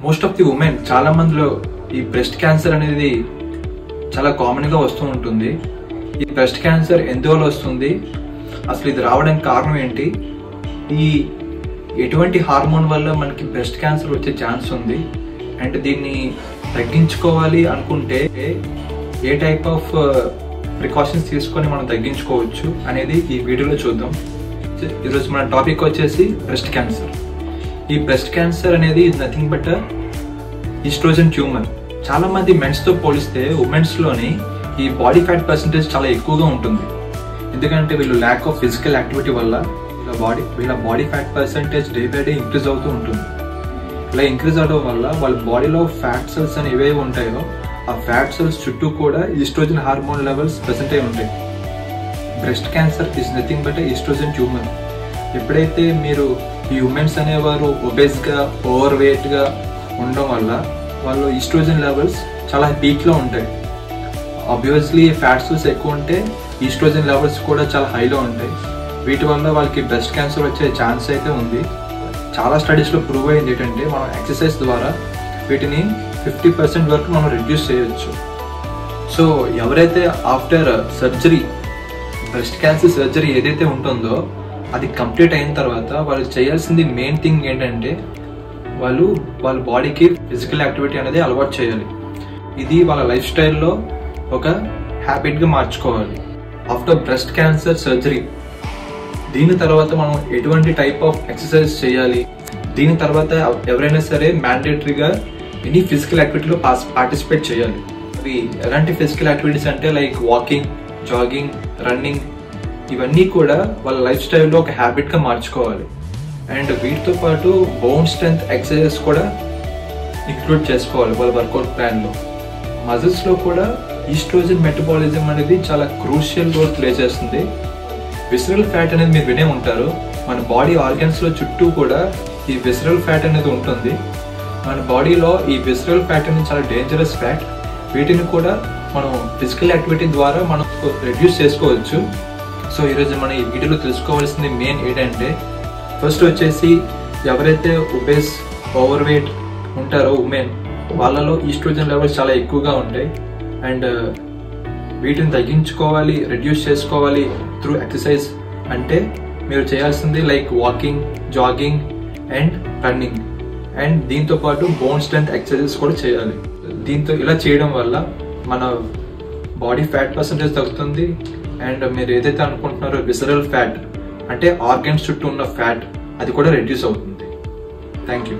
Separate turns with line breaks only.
Most of the women చాలా మందిలో ఈ బ్రెస్ట్ క్యాన్సర్ అనేది చాలా కామన్ గా వస్తూ ఉంటుంది. ఈ బ్రెస్ట్ క్యాన్సర్ ఎందువల్ల వస్తుంది, అసలు ఇది రావడానికి కారణం ఏంటి, ఈ ఎటువంటి హార్మోన్ వల్ల మనకి బ్రెస్ట్ క్యాన్సర్ వచ్చే ఛాన్స్ ఉంది, అండ్ దీన్ని తగ్గించుకోవాలి అనుకుంటే ఏ టైప్ ఆఫ్ ప్రికాషన్స్ తీసుకొని మనం తగ్గించుకోవచ్చు అనేది ఈ వీడియోలో చూద్దాం. ఈరోజు మన టాపిక్ వచ్చేసి బ్రెస్ట్ క్యాన్సర్. ఈ బ్రెస్ట్ క్యాన్సర్ అనేది నథింగ్ బట్ ఈస్ట్రోజన్ ట్యూమర్. చాలా మంది మెన్స్ తో పోలిస్తే ఉమెన్స్ లోని ఈ బాడీ ఫ్యాట్ పర్సెంటేజ్ చాలా ఎక్కువగా ఉంటుంది. ఎందుకంటే వీళ్ళు ల్యాక్ ఆఫ్ ఫిజికల్ యాక్టివిటీ వల్ల వీళ్ళ body fat percentage day by day increase అవుతూ ఉంటుంది. ఇలా ఇంక్రీజ్ అవడం వల్ల వాళ్ళ బాడీలో ఫ్యాట్ సెల్స్ అని ఏవేవి ఉంటాయో ఆ ఫ్యాట్ సెల్స్ చుట్టూ కూడా ఈస్ట్రోజన్ హార్మోన్ లెవెల్స్ ప్రెసెంట్ అయి ఉంటాయి. Breast cancer is nothing but oestrogen tumour. ఎప్పుడైతే మీరు ఈ ఉమెన్స్ అనేవారు ఒబేస్ గా ఓవర్ వెయిట్ గా ఉండడం వల్ల వాళ్ళు ఈస్ట్రోజన్ లెవెల్స్ చాలా పీక్ లో ఉంటాయి. ఆబ్వియస్లీ ఫ్యాట్ సెల్స్ ఎక్కువ ఉంటే ఈస్ట్రోజన్ లెవెల్స్ కూడా చాలా హైలో ఉంటాయి. వీటి వల్ల వాళ్ళకి బ్రెస్ట్ క్యాన్సర్ వచ్చే ఛాన్స్ అయితే ఉంది. చాలా స్టడీస్లో ప్రూవ్ అయింది ఏంటంటే మనం ఎక్సర్సైజ్ ద్వారా వీటిని 50% వరకు మనం రిడ్యూస్ చేయొచ్చు. సో ఎవరైతే after surgery breast cancer surgery ఏదైతే ఉంటుందో అది కంప్లీట్ అయిన తర్వాత వాళ్ళు చేయాల్సింది మెయిన్ థింగ్ ఏంటంటే వాళ్ళ బాడీకి ఫిజికల్ యాక్టివిటీ అనేది అలవాటు చేయాలి. ఇది వాళ్ళ లైఫ్ స్టైల్లో ఒక హ్యాబిట్గా మార్చుకోవాలి. ఆఫ్టర్ బ్రెస్ట్ క్యాన్సర్ సర్జరీ దీని తర్వాత మనం ఎటువంటి టైప్ ఆఫ్ ఎక్సర్సైజ్ చేయాలి, దీని తర్వాత ఎవరైనా సరే మ్యాండేటరీగా ఎనీ ఫిజికల్ యాక్టివిటీలో పార్టిసిపేట్ చేయాలి. అవి ఎలాంటి ఫిజికల్ యాక్టివిటీస్ అంటే లైక్ వాకింగ్, జాగింగ్, రన్నింగ్, ఇవన్నీ కూడా వాళ్ళ లైఫ్ స్టైల్లో ఒక హ్యాబిట్గా మార్చుకోవాలి. అండ్ వీటితో పాటు బోన్ స్ట్రెంత్ ఎక్సర్సైజెస్ కూడా ఇంక్లూడ్ చేసుకోవాలి వాళ్ళ వర్కౌట్ ప్లాన్లో. మజిల్స్లో కూడా ఈస్ట్రోజన్ మెటబాలిజం అనేది చాలా క్రూషియల్ రోల్ ప్లే చేస్తుంది. విసరల్ ఫ్యాట్ అనేది మీరు వినే ఉంటారు. మన బాడీ ఆర్గన్స్లో చుట్టూ కూడా ఈ విసరల్ ఫ్యాట్ అనేది ఉంటుంది. మన బాడీలో ఈ విసరల్ ఫ్యాట్ అనేది చాలా డేంజరస్ ఫ్యాట్. వీటిని కూడా మనం ఫిజికల్ యాక్టివిటీ ద్వారా మనం రెడ్యూస్ చేసుకోవచ్చు. సో ఈరోజు మనం ఈ వీడియోలో తెలుసుకోవాల్సింది మెయిన్ ఏంటంటే, ఫస్ట్ వచ్చేసి ఎవరైతే ఒబేస్ ఓవర్ వెయిట్ ఉంటారో ఉమెన్, వాళ్ళలో ఈస్ట్రోజన్ లెవెల్స్ చాలా ఎక్కువగా ఉంటాయి. అండ్ వీటిని తగ్గించుకోవాలి, రెడ్యూస్ చేసుకోవాలి త్రూ ఎక్సర్సైజ్. అంటే మీరు చేయాల్సింది like walking, jogging and running. And దీంతో పాటు బోన్ స్ట్రెంత్ ఎక్సర్సైజెస్ కూడా చేయాలి. దీంతో ఇలా చేయడం వల్ల మన బాడీ ఫ్యాట్ పర్సెంటేజ్ తగ్గుతుంది. అండ్ మీరు ఏదైతే అనుకుంటున్నారో విసరల్ ఫ్యాట్ అంటే ఆర్గన్స్ చుట్టూ ఉన్న ఫ్యాట్, అది కూడా రెడ్యూస్ అవుతుంది. Thank you.